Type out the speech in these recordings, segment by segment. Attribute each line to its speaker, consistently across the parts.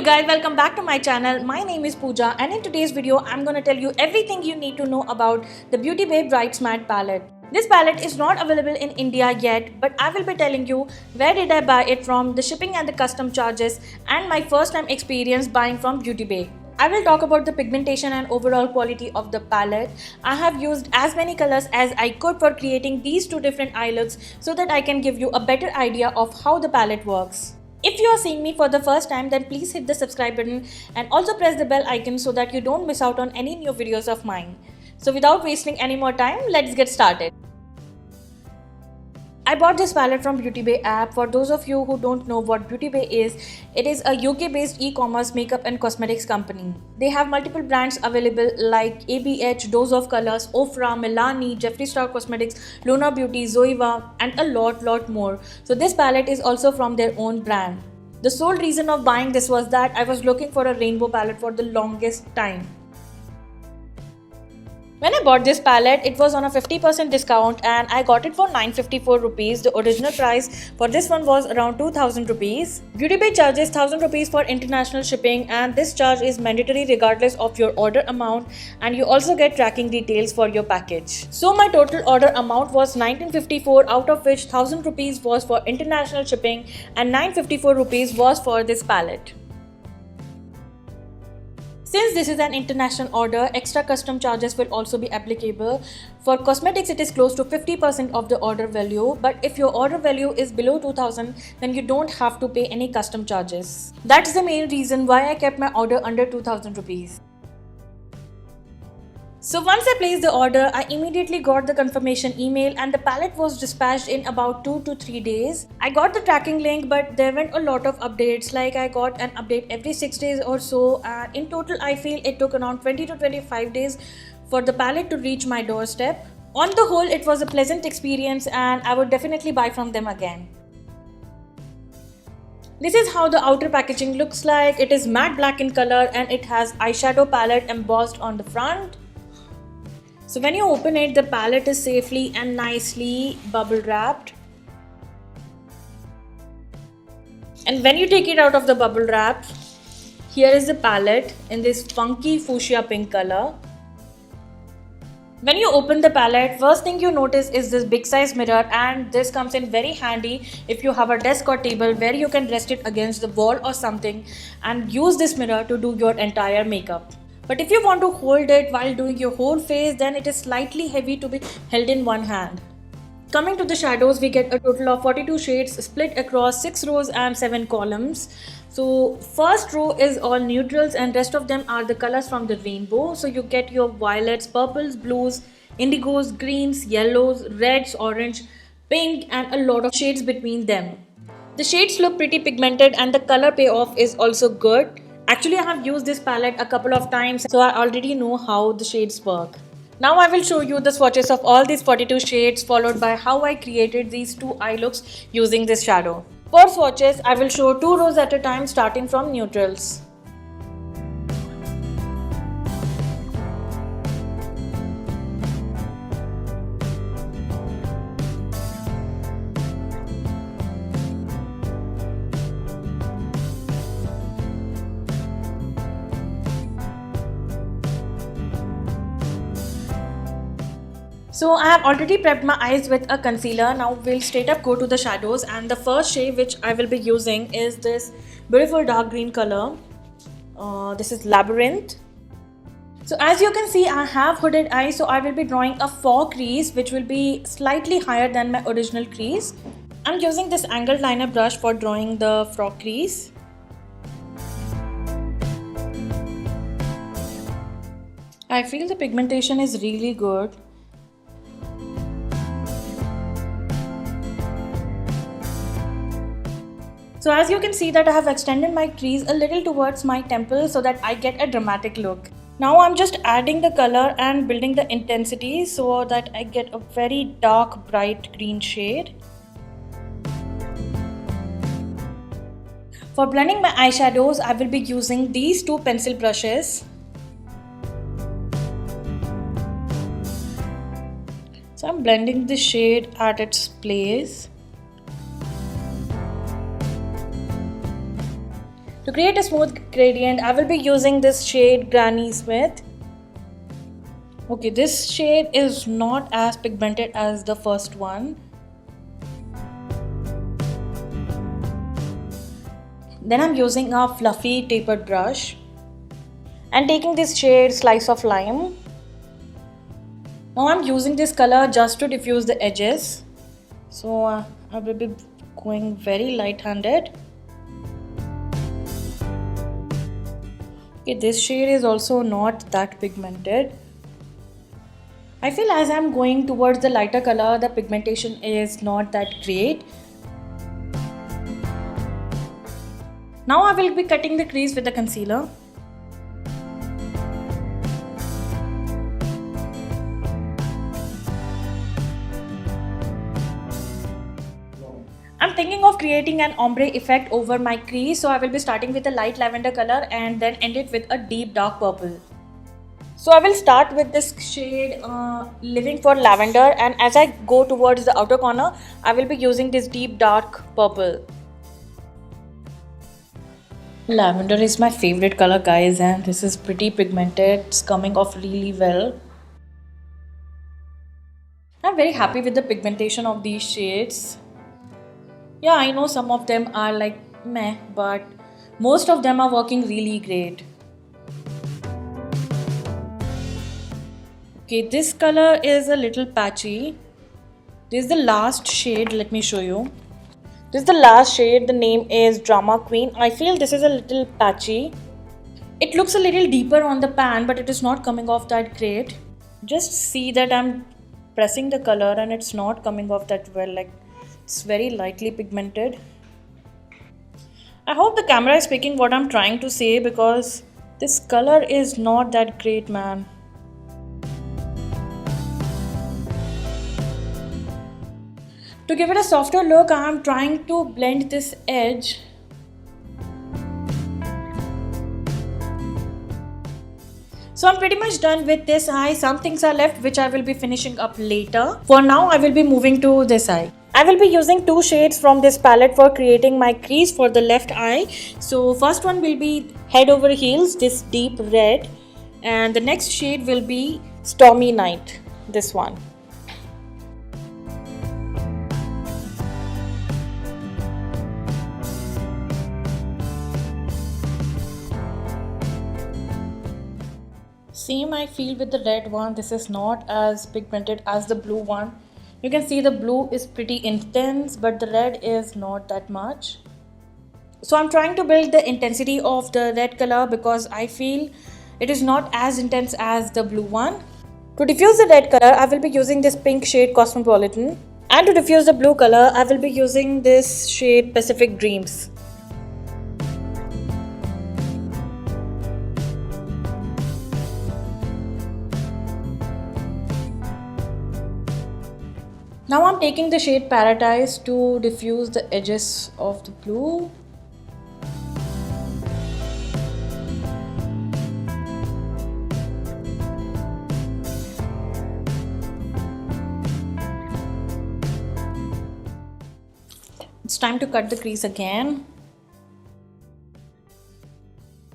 Speaker 1: Hello guys, welcome back to my channel. My name is Pooja and in today's video I'm gonna tell you everything you need to know about the Beauty Bay Brights Matte palette. This palette is not available in India yet, but I will be telling you where did I buy it from, the shipping and the custom charges, and my first time experience buying from Beauty Bay. I will talk about the pigmentation and overall quality of the palette. I have used as many colors as I could for creating these two different eye looks so that I can give you a better idea of how the palette works. If you are seeing me for the first time, then please hit the subscribe button and also press the bell icon so that you don't miss out on any new videos of mine. So without wasting any more time, let's get started. I bought this palette from Beauty Bay app. For those of you who don't know what Beauty Bay is, it is a UK based e-commerce makeup and cosmetics company. They have multiple brands available like ABH, Dose of Colors, Ofra, Milani, Jeffree Star Cosmetics, Luna Beauty, Zoeva, and a lot more. So this palette is also from their own brand. The sole reason of buying this was that I was looking for a rainbow palette for the longest time. When I bought this palette, it was on a 50% discount and I got it for 954 rupees. The original price for this one was around 2000 rupees. Beauty Bay charges 1000 rupees for international shipping and this charge is mandatory regardless of your order amount, and you also get tracking details for your package. So my total order amount was 1954, out of which 1000 rupees was for international shipping and 954 rupees was for this palette. Since this is an international order, extra custom charges will also be applicable. For cosmetics, it is close to 50% of the order value, but if your order value is below 2000, then you don't have to pay any custom charges. That's the main reason why I kept my order under 2000 rupees. So once I placed the order, I immediately got the confirmation email and the palette was dispatched in about 2 to 3 days. I got the tracking link, but there weren't a lot of updates, like I got an update every 6 days or so, and in total I feel it took around 20 to 25 days for the palette to reach my doorstep. On the whole, it was a pleasant experience and I would definitely buy from them again. This is how the outer packaging looks like. It is matte black in color and it has eyeshadow palette embossed on the front. So when you open it, the palette is safely and nicely bubble wrapped. And when you take it out of the bubble wrap, here is the palette in this funky fuchsia pink color. When you open the palette, first thing you notice is this big size mirror, and this comes in very handy if you have a desk or table where you can rest it against the wall or something and use this mirror to do your entire makeup. But if you want to hold it while doing your whole face, then it is slightly heavy to be held in one hand. Coming to the shadows, we get a total of 42 shades split across 6 rows and 7 columns. So first row is all neutrals and rest of them are the colors from the rainbow. So you get your violets, purples, blues, indigos, greens, yellows, reds, orange, pink, and a lot of shades between them. The shades look pretty pigmented and the color payoff is also good. Actually, I have used this palette a couple of times, so I already know how the shades work. Now I will show you the swatches of all these 42 shades, followed by how I created these two eye looks using this shadow. For swatches, I will show 2 rows at a time starting from neutrals. So I have already prepped my eyes with a concealer. Now we'll straight up go to the shadows, and the first shade which I will be using is this beautiful dark green color. This is Labyrinth. So as you can see, I have hooded eyes, so I will be drawing a faux crease which will be slightly higher than my original crease. I'm using this angled liner brush for drawing the faux crease. I feel the pigmentation is really good. So as you can see that I have extended my crease a little towards my temple so that I get a dramatic look. Now I'm just adding the color and building the intensity so that I get a very dark bright green shade. For blending my eyeshadows, I will be using these two pencil brushes. So I'm blending the shade at its place. To create a smooth gradient, I will be using this shade Granny Smith. Okay, this shade is not as pigmented as the first one. Then I'm using a fluffy tapered brush and taking this shade Slice of Lime. Now I'm using this color just to diffuse the edges. So I will be going very light-handed. Okay, this shade is also not that pigmented. I feel as I'm going towards the lighter color, the pigmentation is not that great. Now I will be cutting the crease with the concealer. I'm thinking of creating an ombre effect over my crease, so I will be starting with a light lavender color and then end it with a deep dark purple. So I will start with this shade Living for Lavender, and as I go towards the outer corner, I will be using this deep dark purple. Lavender is my favorite color, guys, and this is pretty pigmented. It's coming off really well. I'm very happy with the pigmentation of these shades. Yeah, I know some of them are like meh, but most of them are working really great. Okay, this color is a little patchy. This is the last shade, let me show you. This is the last shade, the name is Drama Queen. I feel this is a little patchy. It looks a little deeper on the pan, but it is not coming off that great. Just see that I'm pressing the color and it's not coming off that well, like it's very lightly pigmented. I hope the camera is picking what I'm trying to say, because this color is not that great, man. To give it a softer look, I am trying to blend this edge. So I'm pretty much done with this eye. Some things are left which I will be finishing up later. For now, I will be moving to this eye. I will be using two shades from this palette for creating my crease for the left eye. So first one will be Head Over Heels, this deep red. And the next shade will be Stormy Night, this one. Same I feel with the red one. This is not as pigmented as the blue one. You can see the blue is pretty intense, but the red is not that much. So I'm trying to build the intensity of the red color because I feel it is not as intense as the blue one. To diffuse the red color, I will be using this pink shade Cosmopolitan. And to diffuse the blue color, I will be using this shade Pacific Dreams. Now I'm taking the shade Paradise to diffuse the edges of the blue. It's time to cut the crease again.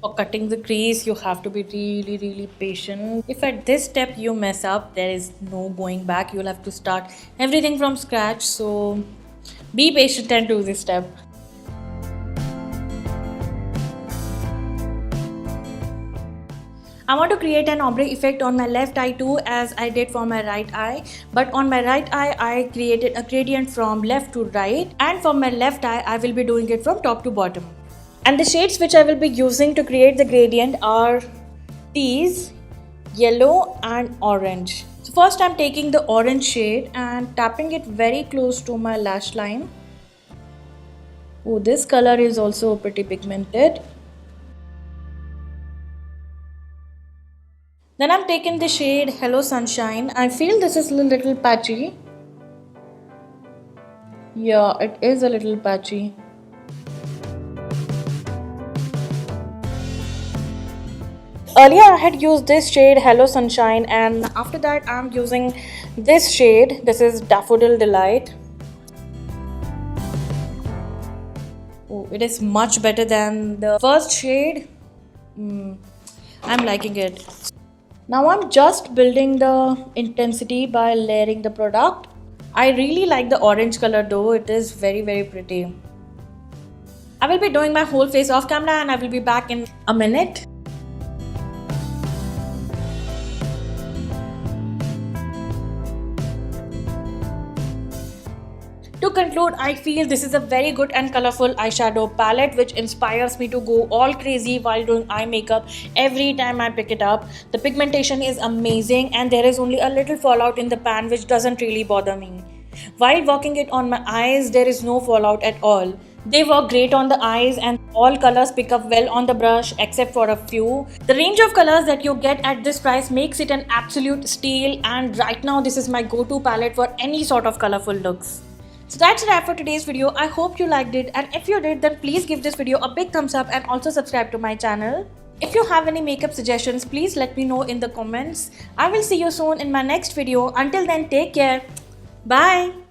Speaker 1: For cutting the crease, you have to be really patient. If at this step you mess up, there is no going back. You'll have to start everything from scratch. So be patient and do this step. I want to create an ombre effect on my left eye too, as I did for my right eye. But on my right eye, I created a gradient from left to right. And for my left eye, I will be doing it from top to bottom. And the shades which I will be using to create the gradient are these, yellow and orange. So first I'm taking the orange shade and tapping it very close to my lash line. Oh, this color is also pretty pigmented. Then I'm taking the shade Hello Sunshine. I feel this is a little patchy. Yeah, it is a little patchy. Earlier I had used this shade Hello Sunshine, and after that I'm using this shade. This is Daffodil Delight. Oh, It is much better than the first shade. I'm liking it. Now I'm just building the intensity by layering the product. I really like the orange color though, it is very pretty. I will be doing my whole face off camera and I will be back in a minute. To conclude, I feel this is a very good and colorful eyeshadow palette which inspires me to go all crazy while doing eye makeup every time I pick it up. The pigmentation is amazing and there is only a little fallout in the pan which doesn't really bother me. While working it on my eyes, there is no fallout at all. They work great on the eyes and all colors pick up well on the brush except for a few. The range of colors that you get at this price makes it an absolute steal, and right now this is my go-to palette for any sort of colorful looks. So that's a wrap for today's video. I hope you liked it, and if you did, then please give this video a big thumbs up and also subscribe to my channel. If you have any makeup suggestions, please let me know in the comments. I will see you soon in my next video. Until then, take care. Bye.